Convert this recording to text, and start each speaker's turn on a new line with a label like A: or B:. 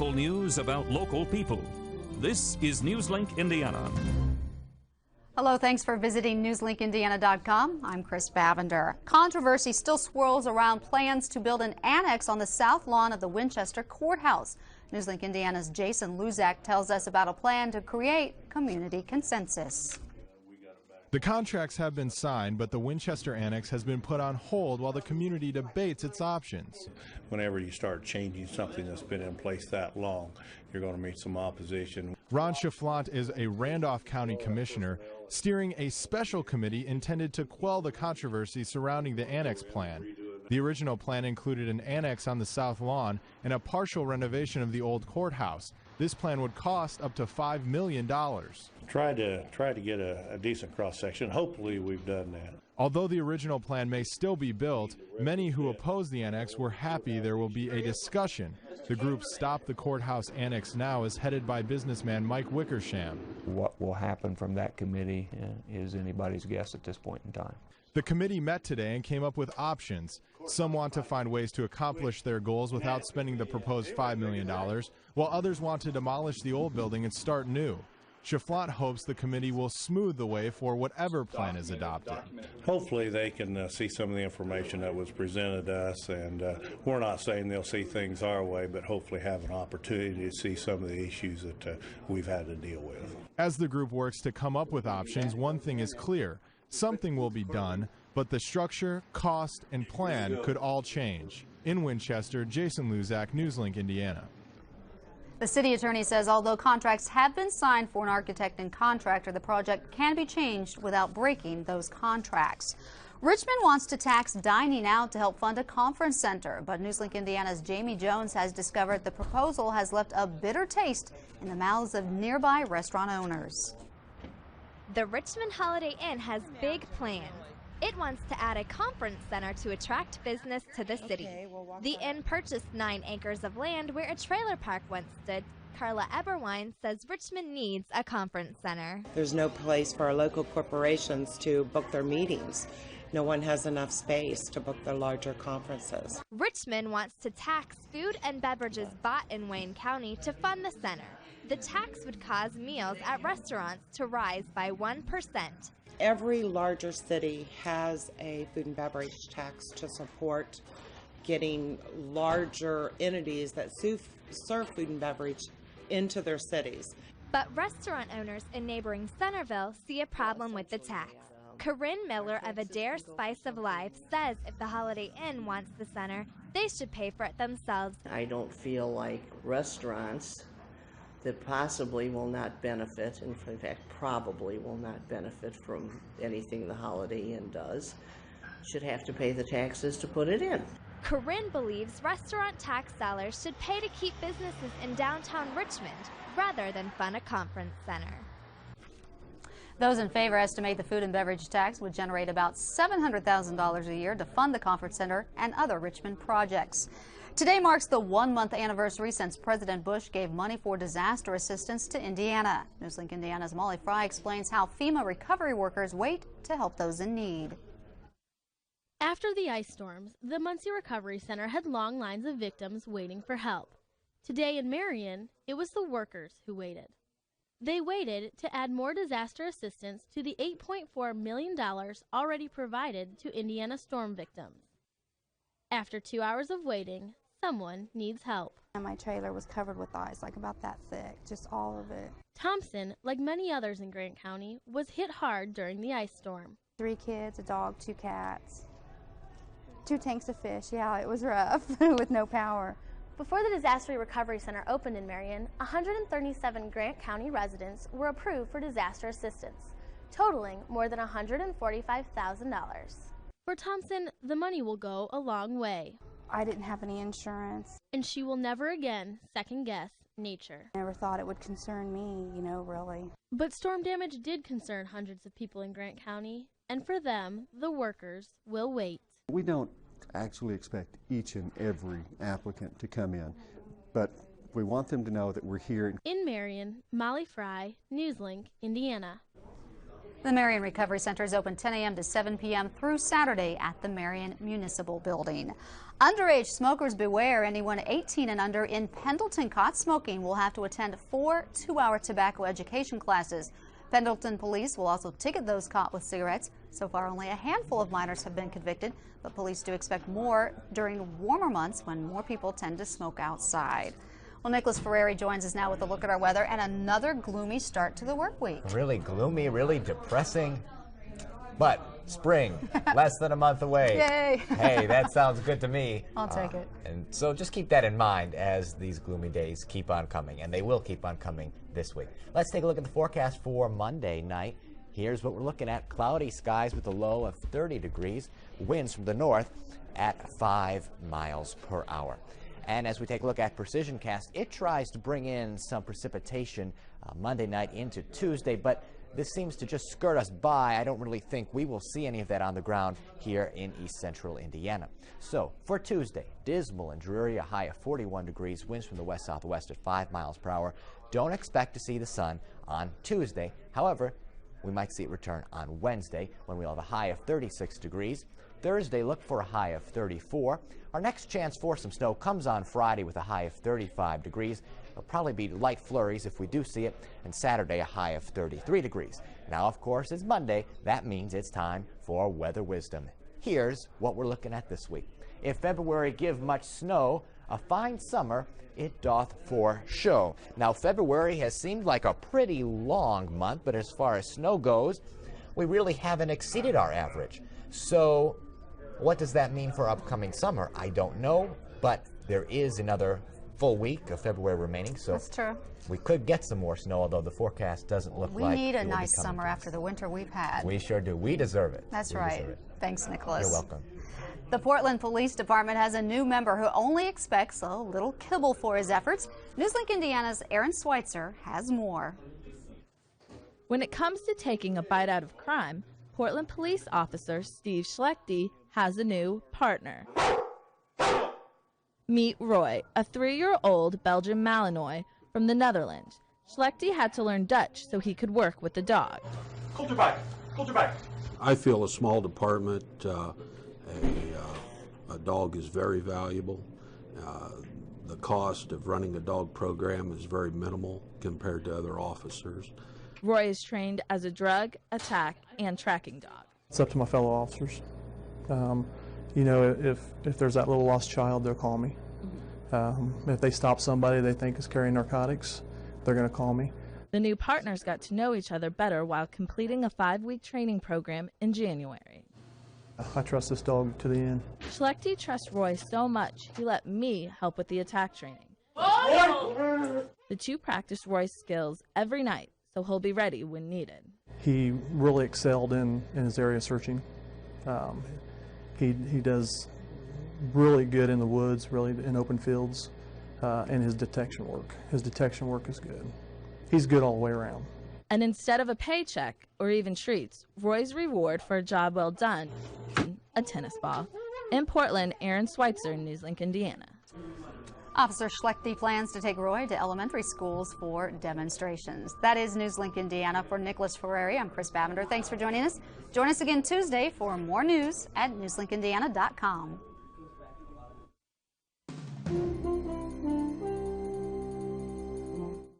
A: local news about local people. This is Newslink Indiana.
B: Hello, thanks for visiting newslinkindiana.com. I'm Chris Bavender. Controversy still swirls around plans to build an annex on the south lawn of the Winchester Courthouse. Newslink Indiana's Jason Luzak tells us about a plan to create community consensus.
C: The contracts have been signed, but the Winchester Annex has been put on hold while the community debates its options.
D: Whenever you start changing something that's been in place that long, you're going to meet some opposition.
C: Ron Schiflant is a Randolph County Commissioner steering a special committee intended to quell the controversy surrounding the annex plan. The original plan included an annex on the south lawn and a partial renovation of the old courthouse. This plan would cost up to $5 million.
D: Try to get a decent cross-section. Hopefully we've done that.
C: Although the original plan may still be built, many who oppose the annex were happy there will be a discussion. The group Stop the Courthouse Annex Now is headed by businessman Mike Wickersham.
E: What will happen from that committee is anybody's guess at this point in time.
C: The committee met today and came up with options. Some want to find ways to accomplish their goals without spending the proposed $5 million, while others want to demolish the old building and start new. Schiflant hopes the committee will smooth the way for whatever plan is adopted.
D: Hopefully they can see some of the information that was presented to us, and we're not saying they'll see things our way, but hopefully have an opportunity to see some of the issues that we've had to deal with.
C: As the group works to come up with options, one thing is clear. Something will be done, but the structure, cost, and plan could all change. In Winchester, Jason Luzak, Newslink, Indiana.
B: The city attorney says although contracts have been signed for an architect and contractor, the project can be changed without breaking those contracts. Richmond wants to tax dining out to help fund a conference center, but Newslink Indiana's Jamie Jones has discovered the proposal has left a bitter taste in the mouths of nearby restaurant owners.
F: The Richmond Holiday Inn has big plans. It wants to add a conference center to attract business to the city. The inn purchased 9 acres of land where a trailer park once stood. Carla Eberwein says Richmond needs a conference center.
G: There's no place for our local corporations to book their meetings. No one has enough space to book their larger conferences.
F: Richmond wants to tax food and beverages bought in Wayne County to fund the center. The tax would cause meals at restaurants to rise by 1%.
G: Every larger city has a food and beverage tax to support getting larger entities that serve food and beverage into their cities.
F: But restaurant owners in neighboring Centerville see a problem with the tax. Corinne Miller of Adair Spice of Life says if the Holiday Inn wants the center, they should pay for it themselves.
H: I don't feel like restaurants that possibly will not benefit, and in fact probably will not benefit from anything the Holiday Inn does, should have to pay the taxes to put it in.
F: Corinne believes restaurant tax dollars should pay to keep businesses in downtown Richmond rather than fund a conference center.
B: Those in favor estimate the food and beverage tax would generate about $700,000 a year to fund the conference center and other Richmond projects. Today marks the 1-month anniversary since President Bush gave money for disaster assistance to Indiana. Newslink Indiana's Molly Fry explains how FEMA recovery workers wait to help those in need.
I: After the ice storms, the Muncie Recovery Center had long lines of victims waiting for help. Today in Marion, it was the workers who waited. They waited to add more disaster assistance to the $8.4 million already provided to Indiana storm victims. After 2 hours of waiting, someone needs help.
J: And my trailer was covered with ice, like about that thick, just all of it.
I: Thompson, like many others in Grant County, was hit hard during the ice storm.
J: 3 kids, a dog, 2 cats, 2 tanks of fish. Yeah, it was rough with no power.
I: Before the Disaster Recovery Center opened in Marion, 137 Grant County residents were approved for disaster assistance, totaling more than $145,000. For Thompson, the money will go a long way.
J: I didn't have any insurance.
I: And she will never again second-guess nature.
J: Never thought it would concern me, really.
I: But storm damage did concern hundreds of people in Grant County, and for them, the workers will wait.
K: We don't actually expect each and every applicant to come in, but we want them to know that we're here.
I: In Marion, Molly Fry, Newslink, Indiana.
B: The Marion Recovery Center is open 10 a.m. to 7 p.m. through Saturday at the Marion Municipal Building. Underage smokers beware. Anyone 18 and under in Pendleton caught smoking will have to attend 4 two-hour tobacco education classes. Pendleton police will also ticket those caught with cigarettes. So far, only a handful of minors have been convicted, but police do expect more during warmer months when more people tend to smoke outside. Well, Nicholas Ferreri joins us now with a look at our weather and another gloomy start to the work week.
L: Really gloomy, really depressing, but spring, less than a month away.
B: Yay!
L: Hey, that sounds good to me.
B: I'll take it.
L: And so just keep that in mind as these gloomy days keep on coming, and they will keep on coming this week. Let's take a look at the forecast for Monday night. Here's what we're looking at. Cloudy skies with a low of 30 degrees, winds from the north at 5 miles per hour. And as we take a look at Precision Cast, it tries to bring in some precipitation Monday night into Tuesday, but this seems to just skirt us by. I don't really think we will see any of that on the ground here in east central Indiana. So for Tuesday, dismal and dreary, a high of 41 degrees, winds from the west-southwest at 5 miles per hour. Don't expect to see the sun on Tuesday. However, we might see it return on Wednesday when we'll have a high of 36 degrees. Thursday, look for a high of 34. Our next chance for some snow comes on Friday with a high of 35 degrees. There'll probably be light flurries if we do see it. And Saturday, a high of 33 degrees. Now, of course, it's Monday. That means it's time for weather wisdom. Here's what we're looking at this week. If February give much snow, a fine summer it doth for show. Now, February has seemed like a pretty long month, but as far as snow goes, we really haven't exceeded our average. So what does that mean for upcoming summer? I don't know, but there is another full week of February remaining, so
B: that's true.
L: We could get some more snow, although the forecast doesn't look like
B: we need a nice summer after the winter we've had.
L: We sure do. We deserve it.
B: That's right. Thanks, Nicholas.
L: You're welcome.
B: The Portland Police Department has a new member who only expects a little kibble for his efforts. Newslink Indiana's Aaron Schweitzer has more.
M: When it comes to taking a bite out of crime, Portland police officer Steve Schlechte has a new partner. Meet Roy, a 3-year-old Belgian Malinois from the Netherlands. Schlechte had to learn Dutch so he could work with the dog.
N: I feel a small department, a dog is very valuable. The cost of running a dog program is very minimal compared to other officers.
M: Roy is trained as a drug, attack, and tracking dog.
O: It's up to my fellow officers. You know, if there's that little lost child, they'll call me. If they stop somebody they think is carrying narcotics, they're going to call me.
M: The new partners got to know each other better while completing a 5-week training program in January.
O: I trust this dog to the end.
M: Schlechte trusts Roy so much, he let me help with the attack training. The two practice Roy's skills every night, so he'll be ready when needed.
O: He really excelled in his area searching. He does really good in the woods, really in open fields, and his detection work. His detection work is good. He's good all the way around.
M: And instead of a paycheck or even treats, Roy's reward for a job well done, a tennis ball. In Portland, Aaron Schweitzer, Newslink, Indiana.
B: Officer Schlechte plans to take Roy to elementary schools for demonstrations. That is Newslink, Indiana. For Nicholas Ferreri, I'm Chris Bavender. Thanks for joining us. Join us again Tuesday for more news at newslinkindiana.com.